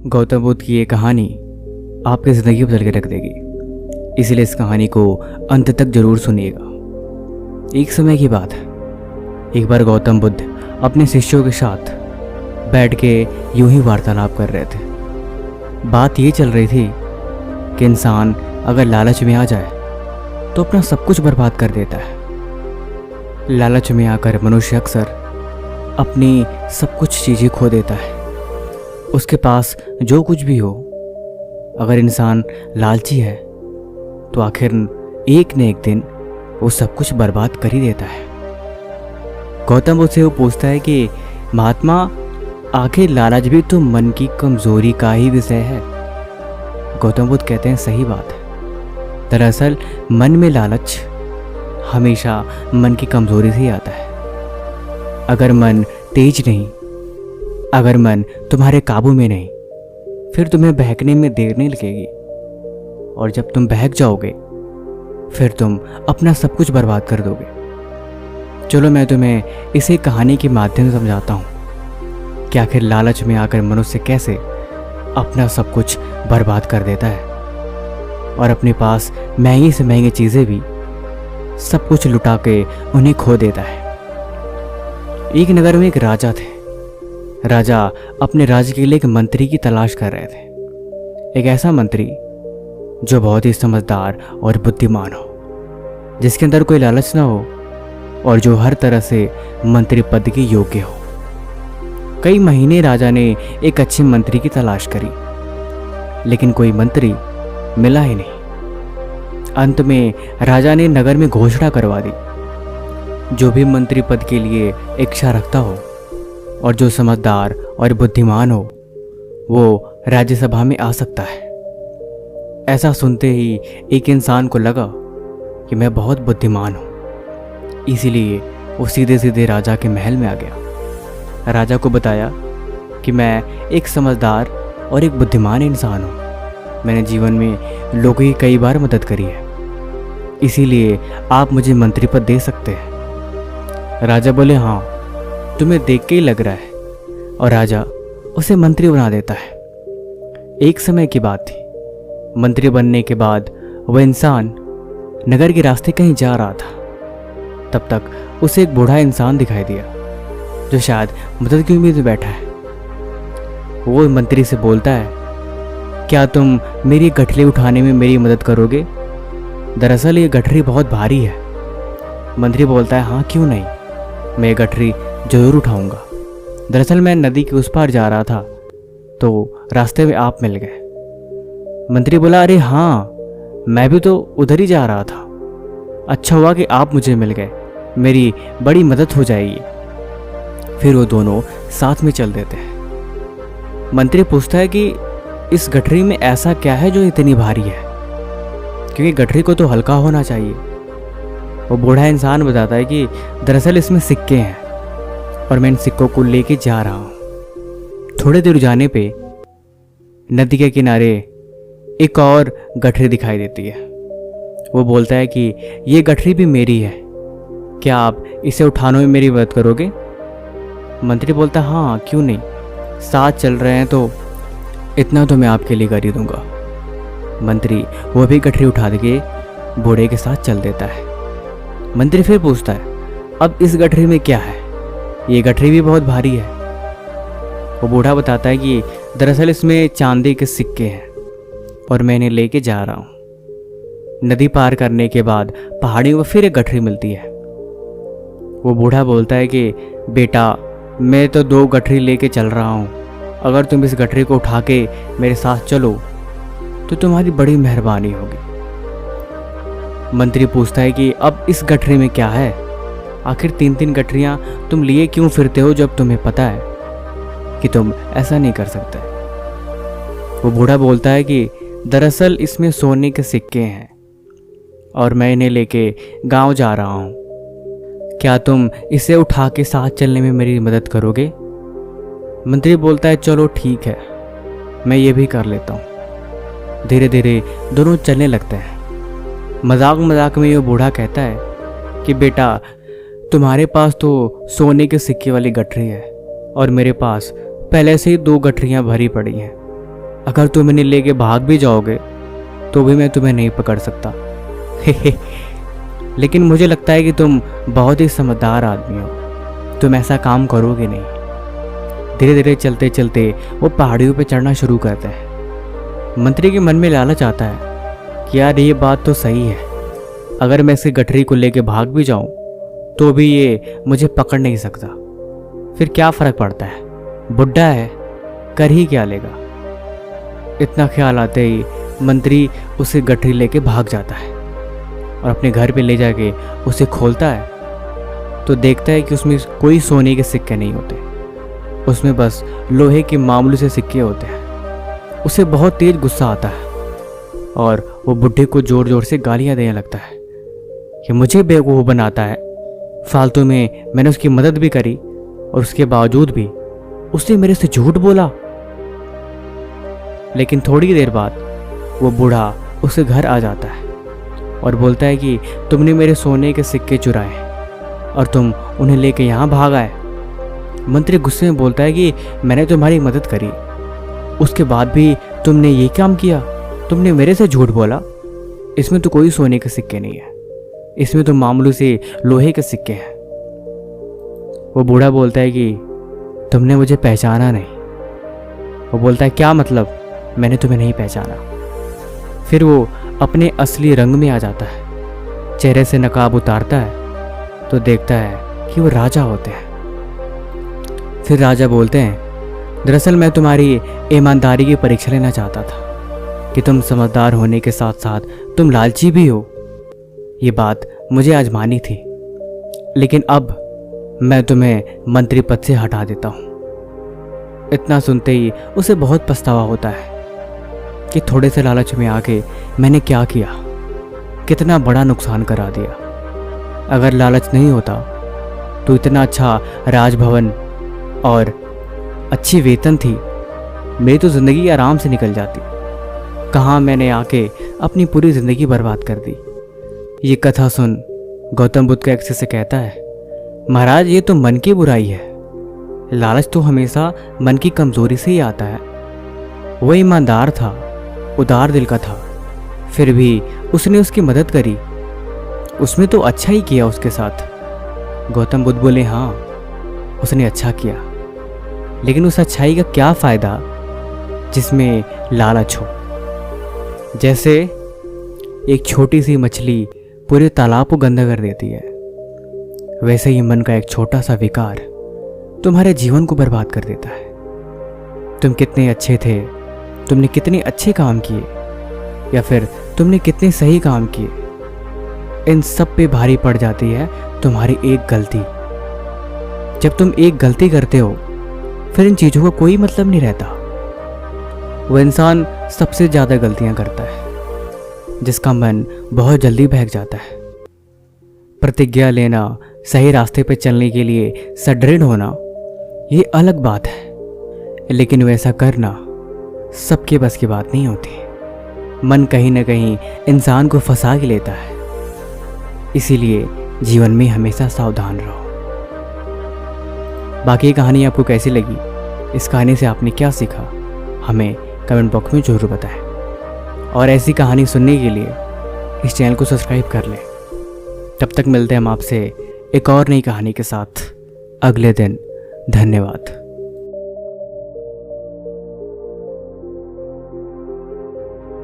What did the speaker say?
गौतम बुद्ध की ये कहानी आपकी ज़िंदगी बदल के रख देगी, इसलिए इस कहानी को अंत तक जरूर सुनिएगा। एक समय की बात है, एक बार गौतम बुद्ध अपने शिष्यों के साथ बैठ के यूं ही वार्तालाप कर रहे थे। बात ये चल रही थी कि इंसान अगर लालच में आ जाए तो अपना सब कुछ बर्बाद कर देता है। लालच में आकर मनुष्य अक्सर अपनी सब कुछ चीज़ें खो देता है। उसके पास जो कुछ भी हो, अगर इंसान लालची है तो आखिर एक न एक दिन वो सब कुछ बर्बाद कर ही देता है। गौतम बुद्ध से वो पूछता है कि महात्मा, आखिर लालच भी तो मन की कमजोरी का ही विषय है। गौतम बुद्ध कहते हैं सही बात है। दरअसल मन में लालच हमेशा मन की कमजोरी से ही आता है। अगर मन तेज नहीं, अगर मन तुम्हारे काबू में नहीं, फिर तुम्हें बहकने में देर नहीं लगेगी, और जब तुम बहक जाओगे फिर तुम अपना सब कुछ बर्बाद कर दोगे। चलो मैं तुम्हें इसे कहानी के माध्यम से समझाता हूँ कि आखिर लालच में आकर मनुष्य कैसे अपना सब कुछ बर्बाद कर देता है और अपने पास महंगी से महंगी चीज़ें भी सब कुछ लुटा के उन्हें खो देता है। एक नगर में एक राजा थे। राजा अपने राज्य के लिए एक मंत्री की तलाश कर रहे थे। एक ऐसा मंत्री जो बहुत ही समझदार और बुद्धिमान हो, जिसके अंदर कोई लालच ना हो और जो हर तरह से मंत्री पद के योग्य हो। कई महीने राजा ने एक अच्छे मंत्री की तलाश करी, लेकिन कोई मंत्री मिला ही नहीं। अंत में राजा ने नगर में घोषणा करवा दी, जो भी मंत्री पद के लिए इच्छा रखता हो और जो समझदार और बुद्धिमान हो, वो राज्यसभा में आ सकता है। ऐसा सुनते ही एक इंसान को लगा कि मैं बहुत बुद्धिमान हूँ, इसीलिए वो सीधे सीधे राजा के महल में आ गया। राजा को बताया कि मैं एक समझदार और एक बुद्धिमान इंसान हूँ। मैंने जीवन में लोगों की कई बार मदद करी है, इसीलिए आप मुझे मंत्री पद दे सकते हैं। राजा बोले, हाँ, तुम्हें देख के ही लग रहा है, और राजा उसे मंत्री बना देता है। एक समय की बात थी। मंत्री बनने के बाद वह इंसान नगर के रास्ते कहीं जा रहा था। तब तक उसे एक बूढ़ा इंसान दिखाई दिया, जो शायद मदद की उम्मीद में बैठा है। वो मंत्री से बोलता है, क्या तुम मेरी गठरी उठाने में मेरी मदद करोगे? दरअसल ये गठरी बहुत भारी है। मंत्री बोलता है, हाँ, क्यों नहीं, मैं ये गठरी जरूर उठाऊंगा। दरअसल मैं नदी के उस पार जा रहा था तो रास्ते में आप मिल गए। मंत्री बोला, अरे हाँ, मैं भी तो उधर ही जा रहा था। अच्छा हुआ कि आप मुझे मिल गए, मेरी बड़ी मदद हो जाएगी। फिर वो दोनों साथ में चल देते हैं। मंत्री पूछता है कि इस गठरी में ऐसा क्या है जो इतनी भारी है, क्योंकि गठरी को तो हल्का होना चाहिए। वो बूढ़ा इंसान बताता है कि दरअसल इसमें सिक्के हैं और मैं इन सिक्कों को लेके जा रहा हूँ। थोड़े दूर जाने पे नदी के किनारे एक और गठरी दिखाई देती है। वो बोलता है कि ये गठरी भी मेरी है, क्या आप इसे उठाने में मेरी मदद करोगे? मंत्री बोलता है, हाँ, क्यों नहीं, साथ चल रहे हैं तो इतना तो मैं आपके लिए कर ही दूंगा। मंत्री वो भी गठरी उठा के बूढ़े के साथ चल देता है। मंत्री फिर पूछता है, अब इस गठरी में क्या है? ये गठरी भी बहुत भारी है। वो बूढ़ा बताता है कि दरअसल इसमें चांदी के सिक्के हैं और मैं इन्हें लेके जा रहा हूँ। नदी पार करने के बाद पहाड़ियों में फिर एक गठरी मिलती है। वो बूढ़ा बोलता है कि बेटा, मैं तो 2 गठरी लेके चल रहा हूँ, अगर तुम इस गठरी को उठा के मेरे साथ चलो तो तुम्हारी बड़ी मेहरबानी होगी। मंत्री पूछता है कि अब इस गठरी में क्या है? आखिर 3-3 गठरियां तुम लिए क्यों फिरते हो जब तुम्हें पता है कि तुम ऐसा नहीं कर सकते? वो बूढ़ा बोलता है कि दरअसल इसमें सोने के सिक्के हैं और मैं इन्हें लेके गांव जा रहा हूँ। क्या तुम इसे उठा के साथ चलने में मेरी मदद करोगे? मंत्री बोलता है, चलो ठीक है, मैं ये भी कर लेता हूँ। धीरे धीरे दोनों चलने लगते हैं। मजाक मजाक में ये बूढ़ा कहता है कि बेटा, तुम्हारे पास तो सोने के सिक्के वाली गठरी है और मेरे पास पहले से ही 2 गठरियां भरी पड़ी हैं। अगर तुम इन्हें लेके भाग भी जाओगे तो भी मैं तुम्हें नहीं पकड़ सकता। लेकिन मुझे लगता है कि तुम बहुत ही समझदार आदमी हो, तुम ऐसा काम करोगे नहीं। धीरे धीरे चलते चलते वो पहाड़ियों पे चढ़ना शुरू करते हैं। मंत्री के मन में लालच आता है कि यार ये बात तो सही है, अगर मैं इसकी गठरी को लेके भाग भी जाऊं तो भी ये मुझे पकड़ नहीं सकता। फिर क्या फर्क पड़ता है, बुढ़ा है, कर ही क्या लेगा। इतना ख्याल आते ही मंत्री उसे गठरी लेके भाग जाता है और अपने घर पे ले जाके उसे खोलता है तो देखता है कि उसमें कोई सोने के सिक्के नहीं होते, उसमें बस लोहे के मामूली से सिक्के होते हैं। उसे बहुत तेज गुस्सा आता है और वो बुढ़े को जोर जोर से गालियां देने लगता है कि मुझे बेवकूफ़ बनाता है, फालतू में मैंने उसकी मदद भी करी और उसके बावजूद भी उसने मेरे से झूठ बोला। लेकिन थोड़ी देर बाद वो बूढ़ा उसके घर आ जाता है और बोलता है कि तुमने मेरे सोने के सिक्के चुराए और तुम उन्हें लेके यहाँ भाग आए। मंत्री गुस्से में बोलता है कि मैंने तुम्हारी मदद करी, उसके बाद भी तुमने ये काम किया, तुमने मेरे से झूठ बोला। इसमें तो कोई सोने के सिक्के नहीं है, इसमें तो मामूली से लोहे के सिक्के हैं। वो बूढ़ा बोलता है कि तुमने मुझे पहचाना नहीं। वो बोलता है क्या मतलब, मैंने तुम्हें नहीं पहचाना। फिर वो अपने असली रंग में आ जाता है, चेहरे से नकाब उतारता है तो देखता है कि वो राजा होते हैं। फिर राजा बोलते हैं दरअसल मैं तुम्हारी ईमानदारी की परीक्षा लेना चाहता था कि तुम समझदार होने के साथ साथ तुम लालची भी हो। ये बात मुझे आजमानी थी, लेकिन अब मैं तुम्हें मंत्री पद से हटा देता हूँ। इतना सुनते ही उसे बहुत पछतावा होता है कि थोड़े से लालच में आके मैंने क्या किया, कितना बड़ा नुकसान करा दिया। अगर लालच नहीं होता तो इतना अच्छा राजभवन और अच्छी वेतन थी, मेरी तो ज़िंदगी आराम से निकल जाती। कहाँ मैंने आके अपनी पूरी ज़िंदगी बर्बाद कर दी। ये कथा सुन गौतम बुद्ध का एक शिष्य कहता है महाराज ये तो मन की बुराई है, लालच तो हमेशा मन की कमजोरी से ही आता है। वो ईमानदार था, उदार दिल का था, फिर भी उसने उसकी मदद करी, उसमें तो अच्छा ही किया उसके साथ। गौतम बुद्ध बोले हाँ उसने अच्छा किया, लेकिन उस अच्छाई का क्या फ़ायदा जिसमें लालच हो। जैसे एक छोटी सी मछली पूरे तालाब को गंदा कर देती है, वैसे ही मन का एक छोटा सा विकार तुम्हारे जीवन को बर्बाद कर देता है। तुम कितने अच्छे थे, तुमने कितने अच्छे काम किए, या फिर तुमने कितने सही काम किए, इन सब पे भारी पड़ जाती है तुम्हारी एक गलती। जब तुम एक गलती करते हो फिर इन चीज़ों का कोई मतलब नहीं रहता। वो इंसान सबसे ज़्यादा गलतियां करता है जिसका मन बहुत जल्दी बहक जाता है। प्रतिज्ञा लेना, सही रास्ते पर चलने के लिए सुदृढ़ होना, ये अलग बात है, लेकिन वैसा करना सबके बस की बात नहीं होती। मन कहीं ना कहीं इंसान को फंसा के लेता है, इसीलिए जीवन में हमेशा सावधान रहो। बाकी कहानी आपको कैसी लगी, इस कहानी से आपने क्या सीखा, हमें कमेंट बॉक्स में जरूर बताएं। और ऐसी कहानी सुनने के लिए इस चैनल को सब्सक्राइब कर लें। तब तक मिलते हैं हम आपसे एक और नई कहानी के साथ अगले दिन। धन्यवाद।